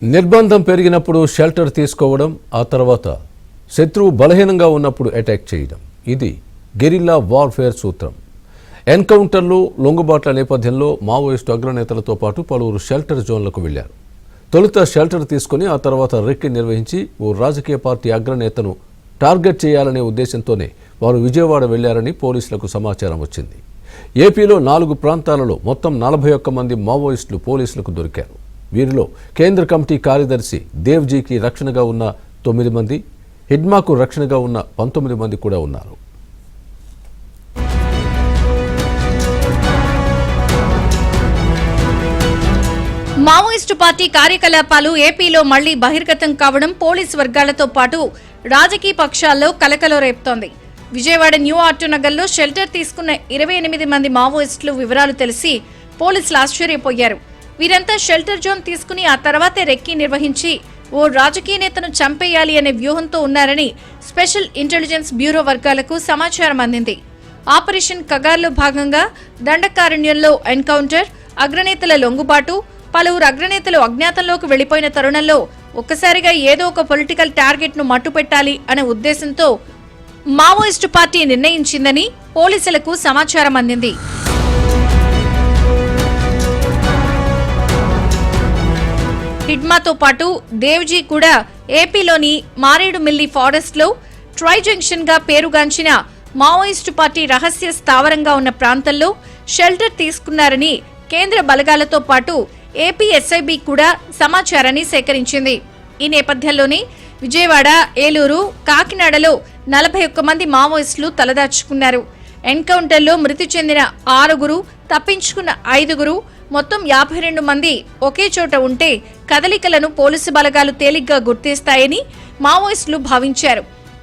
నిర్బంధం పెరిగినప్పుడు షెల్టర్ తీసుకోవడం, ఆ తర్వాత శత్రువు బలహీనంగా ఉన్నప్పుడు అటాక్ చేయడం, ఇది గెరిల్లా వార్ఫేర్ సూత్రం. ఎన్కౌంటర్లు, లొంగుబాట్ల నేపథ్యంలో మావోయిస్టు అగ్రనేతలతో పాటు పలువురు షెల్టర్ జోన్లకు వెళ్లారు. తొలుత షెల్టర్ తీసుకుని ఆ తర్వాత రెక్కి నిర్వహించి ఓ రాజకీయ పార్టీ అగ్రనేతను టార్గెట్ చేయాలనే ఉద్దేశంతోనే వారు విజయవాడ వెళ్లారని పోలీసులకు సమాచారం వచ్చింది. ఏపీలో 4 ప్రాంతాలలో మొత్తం 41 మంది మావోయిస్టులు పోలీసులకు దొరికారు. వీరిలో కేంద్ర కమిటీ కార్యదర్శి దేవ్జీకి రక్షణగా ఉన్న 9 మంది, హిడ్మాకు రక్షణగా ఉన్న 19 మంది కూడా ఉన్నారు. మావోయిస్టు పార్టీ కార్యకలాపాలు ఏపీలో మళ్లీ బహిర్గతం కావడం పోలీసు వర్గాలతో పాటు రాజకీయ పక్షాల్లో కలకలం రేపుతోంది. విజయవాడ న్యూ ఆటోనగర్లో షెల్టర్ తీసుకున్న 28 మంది మావోయిస్టులు వివరాలు తెలిసి పోలీసులు ఆశ్చర్యపోయారు. వీరంతా షెల్టర్ జోన్ తీసుకుని ఆ తర్వాతే రెక్కీ నిర్వహించి ఓ రాజకీయ నేతను చంపేయాలి అనే వ్యూహంతో ఉన్నారని స్పెషల్ ఇంటెలిజెన్స్ బ్యూరో వర్గాలకు సమాచారం అందింది. ఆపరేషన్ కగార్లో భాగంగా దండకారణ్యంలో ఎన్కౌంటర్, అగ్రనేతల లొంగుబాటు, పలువురు అగ్రనేతలు అజ్ఞాతంలోకి వెళ్లిపోయిన తరుణంలో ఒక్కసారిగా ఏదో ఒక పొలిటికల్ టార్గెట్ ను మట్టుపెట్టాలి అనే ఉద్దేశంతో మావోయిస్టు పార్టీ నిర్ణయించిందని పోలీసులకు సమాచారం అందింది. హిడ్మాతో పాటు దేవ్జీ కూడా ఏపీలోని మారేడుమిల్లి ఫారెస్ట్ లో ట్రై జంక్షన్ గా పేరుగాంచిన మావోయిస్టు పార్టీ రహస్య స్థావరంగా ఉన్న ప్రాంతంలో షెల్టర్ తీసుకున్నారని కేంద్ర బలగాలతో పాటు ఏపీ ఎస్ఐబి కూడా సమాచారాన్ని సేకరించింది. ఈ నేపథ్యంలోనే విజయవాడ, ఏలూరు, కాకినాడలో 41 మంది మావోయిస్టులు తలదాచుకున్నారు. ఎన్కౌంటర్లో మృతి చెందిన 6, తప్పించుకున్న 5, మొత్తం 52 మంది ఒకే చోట ఉంటే కదలికలను పోలీసు బలగాలు తేలిగ్గా గుర్తిస్తాయని మావోయిస్టులు భావించారు.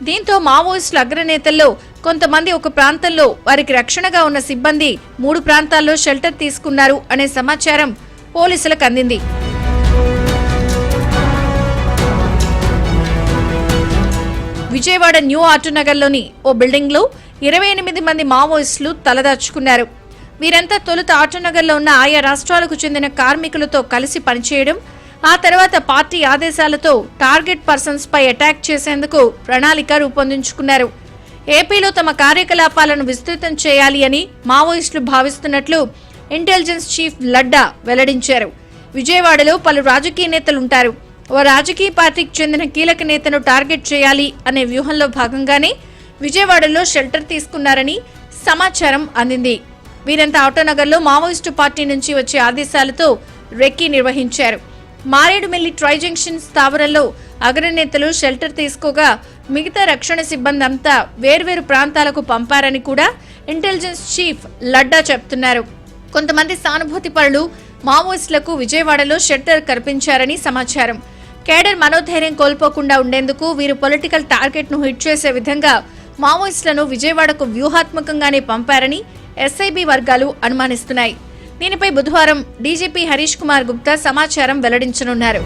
దీంతో మావోయిస్టుల అగ్రనేతల్లో కొంతమంది ఒక ప్రాంతంలో వారికి రక్షణగా ఉన్న సిబ్బంది 3 ప్రాంతాల్లో షెల్టర్ తీసుకున్నారు అనే సమాచారం పోలీసులకు అందింది. విజయవాడ న్యూ ఆటోనగర్లోని ఓ బిల్డింగ్ లో 28 మంది మావోయిస్టులు తలదాచుకున్నారు. వీరంతా తొలుత ఆటోనగర్లో ఉన్న ఆయా రాష్ట్రాలకు చెందిన కార్మికులతో కలిసి పనిచేయడం, ఆ తర్వాత పార్టీ ఆదేశాలతో టార్గెట్ పర్సన్స్ పై అటాక్ చేసేందుకు ప్రణాళిక రూపొందించుకున్నారు. ఏపీలో తమ కార్యకలాపాలను విస్తృతం చేయాలి అని మావోయిస్టులు భావిస్తున్నట్లు ఇంటెలిజెన్స్ చీఫ్ లడ్డా వెల్లడించారు. విజయవాడలో పలు రాజకీయ నేతలుంటారు. ఓ రాజకీయ పార్టీకి చెందిన కీలక నేతను టార్గెట్ చేయాలి అనే వ్యూహంలో భాగంగానే విజయవాడలో షెల్టర్ తీసుకున్నారని సమాచారం అందింది. వీరంతా ఆటోనగర్లో మావోయిస్టు పార్టీ నుంచి వచ్చే ఆదేశాలతో రెక్కీ నిర్వహించారు. మారేడుమిల్లి ట్రై జంక్షన్ స్థావరంలో అగ్రనేతలు షెల్టర్ తీసుకోగా మిగతా రక్షణ సిబ్బంది అంతా వేర్వేరు ప్రాంతాలకు పంపారని కూడా ఇంటెలిజెన్స్ చీఫ్ లడ్డా చెప్తున్నారు. కొంతమంది సానుభూతి పరులు మావోయిస్టులకు విజయవాడలో షెల్టర్ కల్పించారని సమాచారం. కేడర్ మనోధైర్యం కోల్పోకుండా ఉండేందుకు వీరు పొలిటికల్ టార్గెట్ ను హిట్ చేసే విధంగా మావోయిస్టులను విజయవాడకు వ్యూహాత్మకంగానే పంపారని ఎస్ఐబి వర్గాలు అనుమానిస్తున్నాయి. దీనిపై బుధవారం డీజీపీ హరీష్ కుమార్ గుప్తా సమాచారం వెల్లడించనున్నారు.